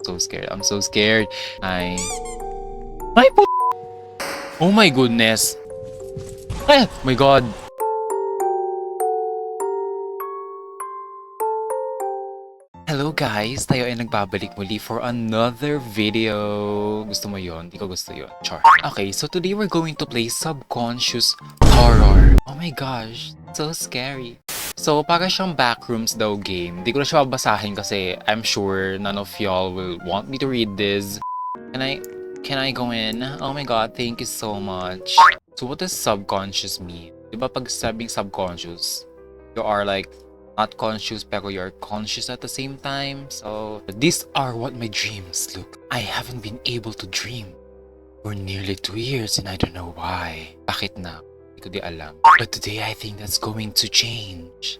So scared. I'm so scared. My po. Oh my goodness. Ay, oh my god. Hello guys! Tayo ay nagbabalik muli for another video. Gusto mo yon? Di ko gusto yon. Char. Okay, so today we're going to play Subconscious Horror. Oh my gosh, so scary. So, para siyang backrooms daw game. Di ko na siya babasahin kasi I'm sure none of y'all will want me to read this. Can I go in? Oh my god, thank you so much. So, what does subconscious mean? Diba pag sabing subconscious, you are like not conscious pero you're conscious at the same time. So, these are what my dreams look. I haven't been able to dream for nearly 2 years and I don't know why. Bakit na? Hindi ko di alam. But today I think that's going to change.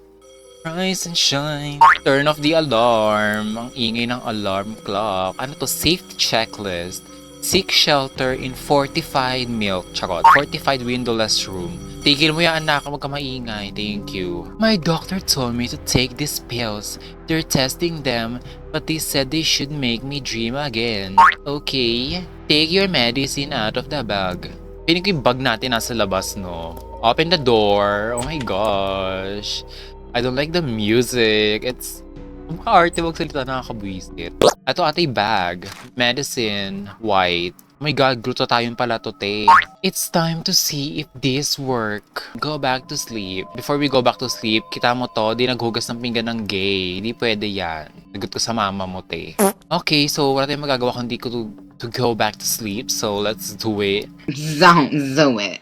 Rise and shine. Turn off the alarm. Ang ingay ng alarm clock. Ano to? Safety checklist. Seek shelter in fortified milk. Charot. Fortified windowless room. Tigil mo yan anak, huwag ka maingay. Thank you. My doctor told me to take these pills. They're testing them, but they said they should make me dream again. Okay, take your medicine out of the bag. Piling ko yung bag natin nasa labas, no? Open the door. Oh my gosh. I don't like the music. It's... Ang arte magsalita, nakakabwisit. Ito ate bag. Medicine. White. Oh my god, gluto tayong pala to, te. It's time to see if this work. Go back to sleep. Before we go back to sleep, kita mo to, di naghugas ng pinggan ng gay. Di pwede yan. Nagot ko sa mama mo, te. Okay, so wala tayong magagawa kundi ko to go back to sleep. So let's do it. Don't do it.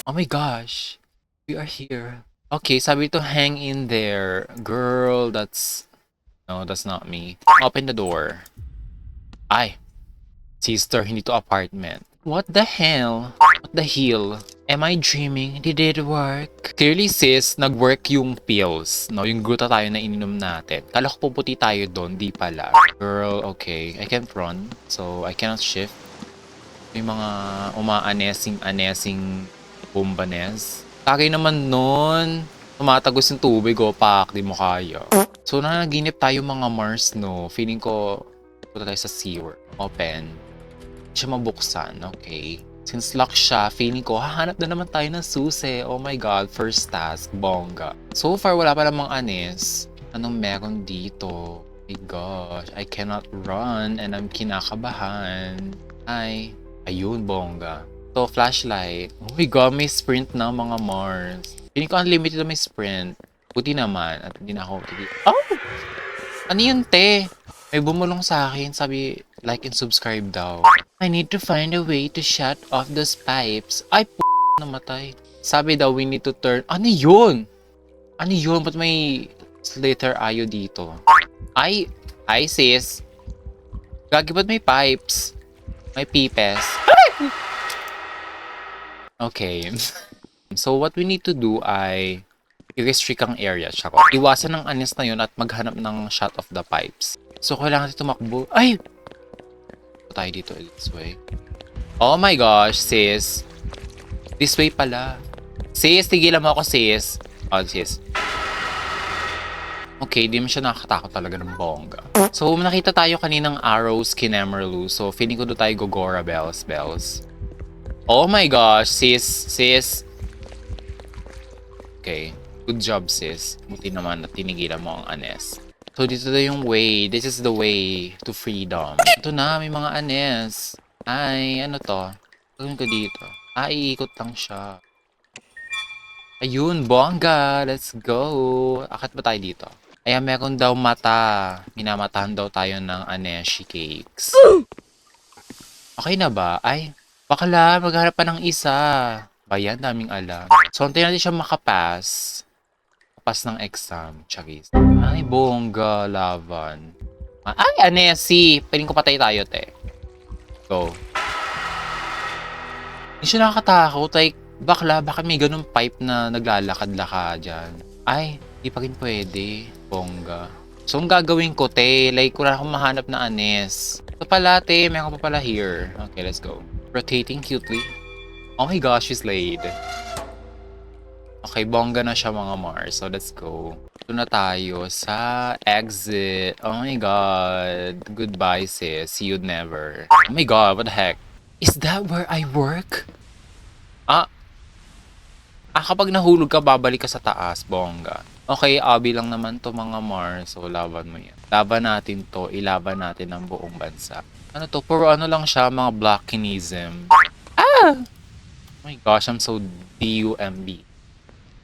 Oh my gosh. We are here. Okay, sabi to hang in there. Girl, that's... No, that's not me. Open the door. Ay. Sister, hindi to apartment. What the hell? What the hell? Am I dreaming? Did it work? Clearly sis, nag-work yung pills. No, yung gluta tayo na ininom natin. Kala ko puputi tayo doon, di pala. Girl, okay. I can't run. So, I cannot shift. May mga umaanesing bombanes. Tagay naman nun. Tumatagos yung tubig, oh, pak. Di mo kaya. So, nanaginip tayo mga Mars, no? Feeling ko, punta tayo sa sewer. Open. Siya mabuksan, okay. Since lock siya, feeling ko, hahanap na naman tayo ng susi. Oh my god, first task, bongga. So far, wala pa namang anis. Anong meron dito? Oh my gosh, I cannot run and I'm kinakabahan. Ay, ayun, bongga. So, flashlight. Oh my god, may sprint na mga Mars. Feeling ko unlimited na may sprint. Buti naman, at hindi na ako. Oh! Ano yun, te? May bumulong sa akin, sabi, like and subscribe daw. I need to find a way to shut off those pipes. Ay, namatay. Sabi daw, we need to turn... Ano yun? Ano yun? Ba't may slither ayo dito? Ay, sis. Gagi, ba't may pipes? May pipes. Okay. So, what we need to do ay i-restrict ang area. Tsaka, iwasan ng anis na yun at maghanap ng shut off the pipes. So, kailangan natin tumakbo. Ay! Tayo dito this way. Oh my gosh, sis. This way pala. Sis, tigilan mo ako, sis. Oh, sis. Okay, di mo siya nakakatakot talaga ng bongga. So, nakita tayo kaninang arrows kinemerlu. So, feeling ko doon tayo gogora bells. Oh my gosh, sis. Okay. Good job, sis. Buti naman na tinigilan mo ang anes. So, dito na yung way. This is the way to freedom. Ito na, may mga anes. Ay, ano to? Gawin ko dito. Iikot lang siya. Ayun, bongga. Let's go. Akat ba tayo dito? Ayan, meron daw mata. Minamatahan daw tayo ng aneshi cakes. Okay na ba? Ay, bakla, magharap pa ng isa. Bayan, daming alam. So, antayin natin siya makapass. Pass ng exam, charis. Ay, bongga, laban. Ay, Anesi! Piling ko patay tayo, te. Go. Hindi siya nakakatakot. Like, bakla, bakit may ganun pipe na naglalakad-lakad dyan? Ay, di pa rin pwede. Bongga. So, ang gagawin ko, te, like, wala akong mahanap na Anes. Ito pala, te, meron pa pala here. Okay, let's go. Rotating cutely. Oh my gosh, she's laid. Okay, bongga na siya mga Mars. So, let's go. Ito na tayo sa exit. Oh my god. Goodbye, sis. See you never. Oh my god, what the heck? Is that where I work? Kapag nahulog ka, babalik ka sa taas, bongga. Okay, abi lang naman to mga Mars. So, laban mo yan. Laban natin to. Ilaban natin ang buong bansa. Ano to? Puro ano lang siya, mga blockinism. Oh my gosh, I'm so D-U-M-B.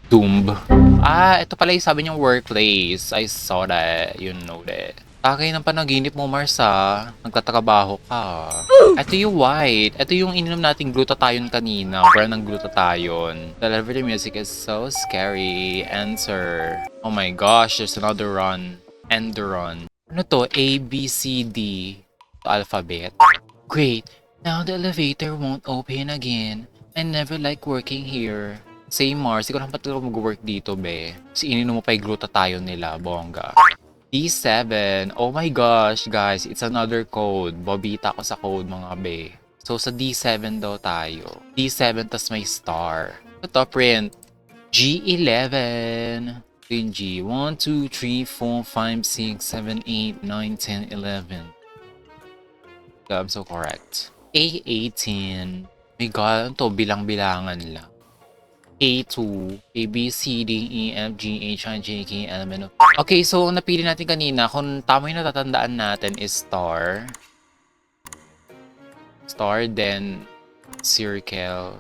Doom. Ito pala yung sabi niyang workplace. I saw that. You know that. Takay ng panaginip mo, Marsa. Nagtatrabaho ka. Ito yung white. Ito yung ininom nating glutathione kanina. Brand ng glutathione. The level of music is so scary. Answer. Oh my gosh, there's another run. End the run. Ano to? A, B, C, D. Alphabet. Great. Now the elevator won't open again. I never like working here. Say Mars, ikaw naman pati mag-work dito, be. Kasi ininom mo pa yung glutathione nila, bongga. D7. Oh my gosh, guys. It's another code. Bobita ko sa code, mga be. So, sa D7 daw tayo. D7 tas may star. Ito, print. G11. Ito yung G. 1, 2, 3, 4, 5, 6, 7, 8, 9, 10, 11. I'm so correct. A18. My God, ano to? Bilang-bilangan lang. A2, A, B, C, D, E, F, G, H, I, J, K, L, M, N, O. Okay, so napili natin kanina, kung tama yung natatandaan natin is star. Star, then circle,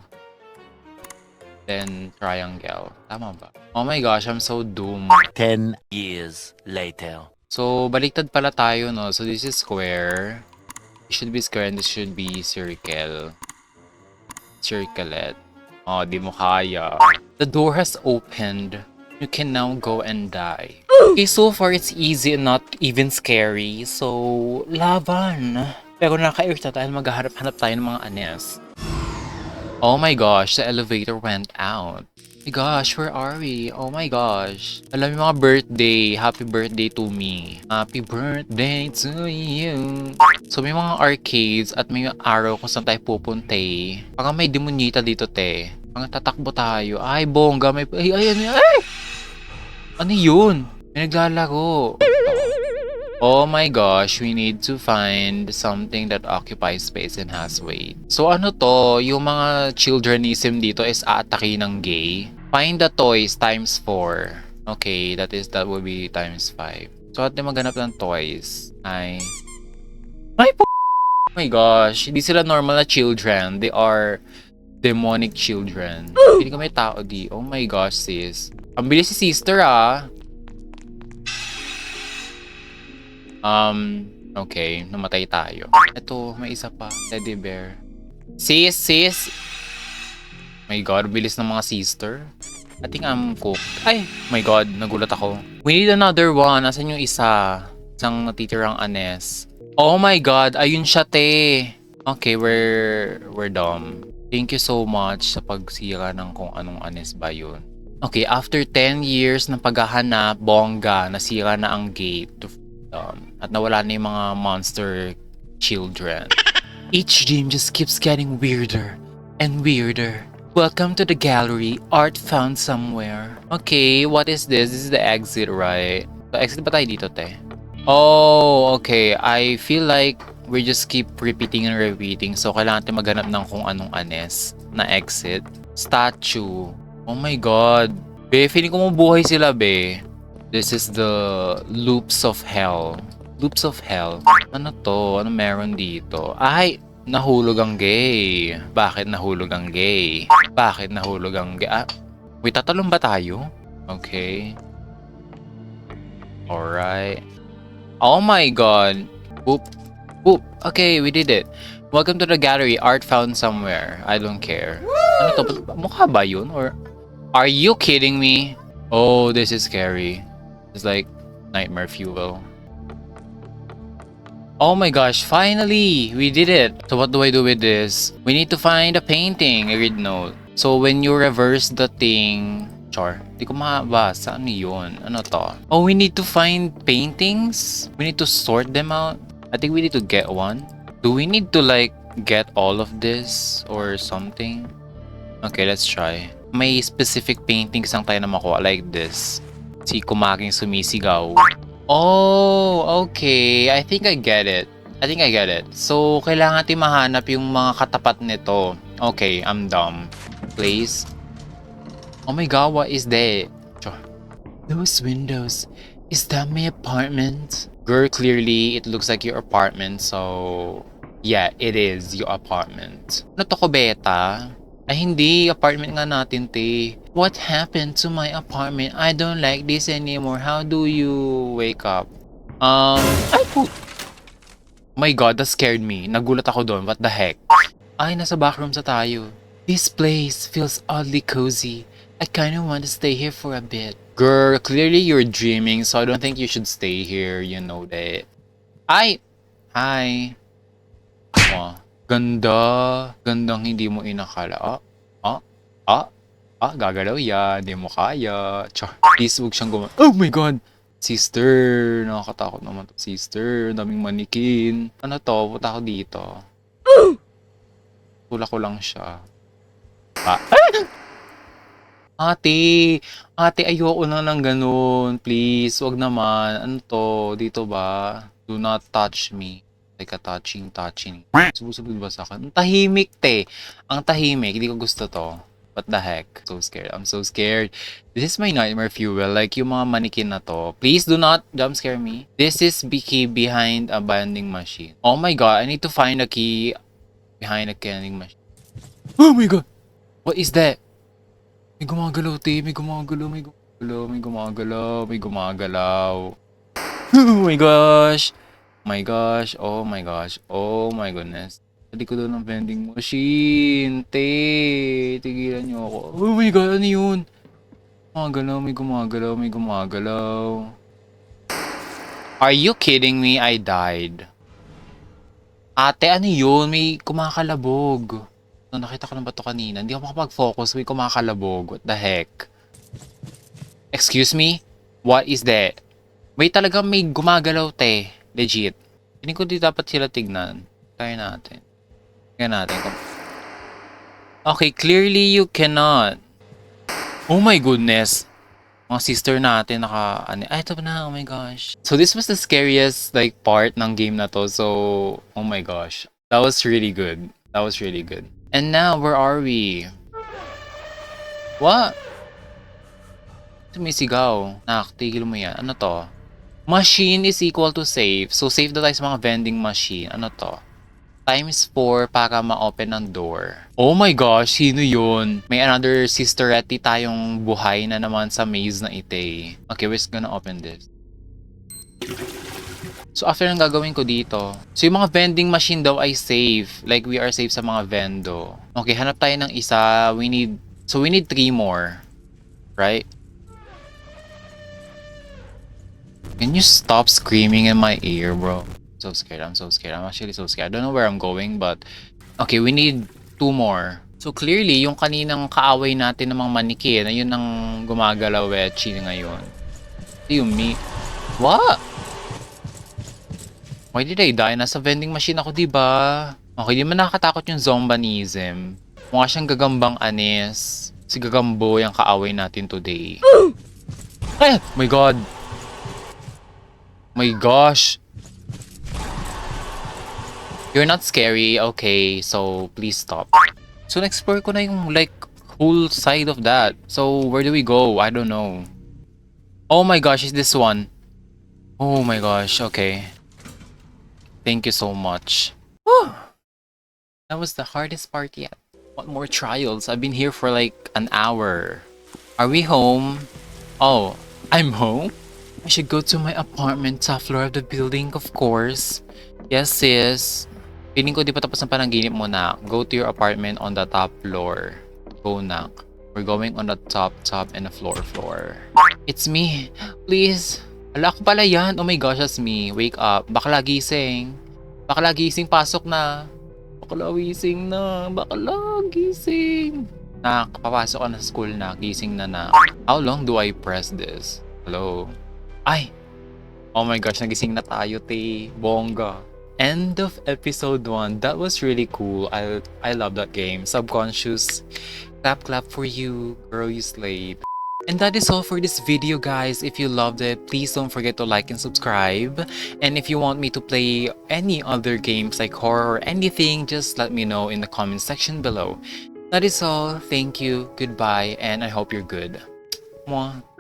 then triangle. Tama ba? Oh my gosh, I'm so doomed. 10 years later. So, baliktad pala tayo, no? So, this is square. This should be square and this should be circle. Circlet. Oh, di mo kaya. The door has opened. You can now go and die. Okay, so far it's easy and not even scary. So, laban. Pero naka-irita dahil maghahanap-hanap tayo ng mga anes. Oh my gosh, the elevator went out. Oh my gosh, where are we? Oh my gosh. Alam mo mga birthday. Happy birthday to me. Happy birthday to you. So may mga arcades at may araw kung saan tayo pupunta eh. Parang may demonita dito te. Parang tatakbo tayo. Ay, bongga. May... Ay! Ano yun? May naglalaro. Oh my gosh, we need to find something that occupies space and has weight. So ano to, yung mga childrenism dito is aatake ng gay. Find the toys times 4. Okay, that will be times 5. So at maganap ng toys ay... Ay po! Oh my gosh, hindi sila normal na children. They are demonic children. Hindi ko may tao di. Oh my gosh, sis. Ang bilis si sister ah. Okay, namatay tayo. Ito, may isa pa. Teddy bear. Sis! My God, bilis ng mga sister. I think I'm cooked. Ay, my God, nagulat ako. We need another one. Asan yung isa? Isang natitirang anes. Oh my God, ayun siya, te. Okay, we're dumb. Thank you so much sa pagsira ng kung anong anes ba yun. Okay, after 10 years ng paghahanap, bongga, nasira na ang gate to at nawala na yung mga monster children. Each dream just keeps getting weirder and weirder. Welcome to the gallery, art found somewhere. Okay, what is this? This is the exit, right? So, exit ba tayo dito, te? Oh, okay. I feel like we just keep repeating and repeating. So, kailangan natin maghanap ng kung anong anes na exit. Statue. Oh my God. Be, feeling ko mabuhay sila, be. This is the loops of hell. Loops of hell. Ano to? Ano meron dito? Ay! Nahulog ang gay. Bakit nahulog ang gay? Bakit nahulog ang gay? Wait, tatalon ba tayo? Okay. Alright. Oh my God. Boop. Boop. Okay, we did it. Welcome to the gallery. Art found somewhere. I don't care. Ano to? Mukha ba yun? Or are you kidding me? Oh, this is scary. It's like nightmare fuel. Oh my gosh, finally! We did it! So what do I do with this? We need to find a painting. I read note. So when you reverse the thing... Char, di ko mabasa. Ano yun? Ano to? Oh, we need to find paintings? We need to sort them out? I think we need to get one. Do we need to like get all of this or something? Okay, let's try. May specific paintings lang tayo na makuha like this. Si kumaking sumisigaw. Oh, okay. I think I get it. So, kailangan natin mahanap yung mga katapat nito. Okay, I'm dumb. Place. Oh my god, what is that? Char. Those windows. Is that my apartment? Girl, clearly, it looks like your apartment, so... Yeah, it is your apartment. Ano to, Kubeta? Ay, hindi. Apartment nga natin, te. What happened to my apartment? I don't like this anymore. How do you wake up? Ay, po. My god, that scared me. Nagulat ako doon. What the heck? Ay, nasa backroom sa tayo. This place feels oddly cozy. I kinda want to stay here for a bit. Girl, clearly you're dreaming, so I don't think you should stay here. You know that. Ay! Hi! Oh, ganda. Gandang hindi mo inakala. Gagalaw yan. Hindi mo kaya. Char. Please, huwag siyang gumana. Oh my god! Sister. Nakakatakot naman to, sister. Daming manikin. Ano to? Punta ako dito. Tulak ko lang siya. Ate, ayoko na ng ganun. Please, wag naman. Ano to? Dito ba? Do not touch me. Like a touching. Subusubod ba sa akin? Ang tahimik, te. Ang tahimik. Hindi ko gusto to. What the heck? So scared. I'm so scared. This is my nightmare fuel. Like, yung mga manikin na to. Please do not jump scare me. This is key behind a vending machine. Oh my god, I need to find a key behind a vending machine. Oh my god! What is that? May gumagalaw, te. May gumagalaw. Oh my gosh! Oh my goodness. Sa likod doon ng vending machine. Te, tigilan niyo ako. Oh my god, ano yun? May gumagalaw. Are you kidding me? I died. Ate, ano yun? May kumakalabog. No, nakita ko ng bato kanina. Hindi ako makapag-focus. May kumakalabog. What the heck? Excuse me? What is that? May talagang may gumagalaw, te. Legit. Hindi ko di dapat sila tignan. Try natin. Okay, clearly you cannot. Oh my goodness. Mga sister natin ay, ito na. Oh my gosh. So this was the scariest like part ng game na to. So, oh my gosh. That was really good. And now, where are we? What? Sumisigaw. Tigil mo yan. Ano to? Machine is equal to save. So, save na tayo sa mga vending machine. Ano to? Times 4 para ma-open ang door. Oh my gosh, sino yun? May another sisteretti tayong buhay na naman sa maze na ite. Okay, we're just gonna open this. So, after nang gagawin ko dito. So, yung mga vending machine daw ay safe. Like, we are safe sa mga vendo. Okay, hanap tayo ng isa. We need 3 more. Right? Can you stop screaming in my ear, bro? I'm so scared. I'm actually so scared. I don't know where I'm going, but... Okay, we need 2 more. So, clearly, yung kaninang kaaway natin ng mga manikin, ayun ang gumagalaw Wechi ngayon. Yung me... What? Why did I die? Nasa vending machine ako, diba? Okay, di man nakakatakot yung zombanism. Mukha siyang gagambang anis. Si Gagambo yung kaaway natin today. Ay! My god! My gosh! You're not scary, okay, so please stop. So, na-explore ko na yung like whole side of that. So, where do we go? I don't know. Oh my gosh, is this one? Oh my gosh, okay. Thank you so much. Whew. That was the hardest part yet. What more trials? I've been here for like an hour. Are we home? Oh, I'm home? I should go to my apartment, top floor of the building, of course. Yes, sis. Feeling ko di pa tapos ang panaginip mo na. Go to your apartment on the top floor. Go na. We're going on the top and the floor. It's me. Please. Ala ko pala yan. Oh my gosh, that's me. Wake up. Bakla gising. Pasok na. Bakla gising. Papasok ka na sa school na. Gising na. How long do I press this? Hello? Ay! Oh my gosh, nagising na tayo, te. Bongga. End of episode 1. That was really cool. I love that game. Subconscious. Clap for you. Girl, you slayed. And that is all for this video, guys. If you loved it, please don't forget to like and subscribe. And if you want me to play any other games like horror or anything, just let me know in the comment section below. That is all. Thank you, goodbye, and I hope you're good. Mwah.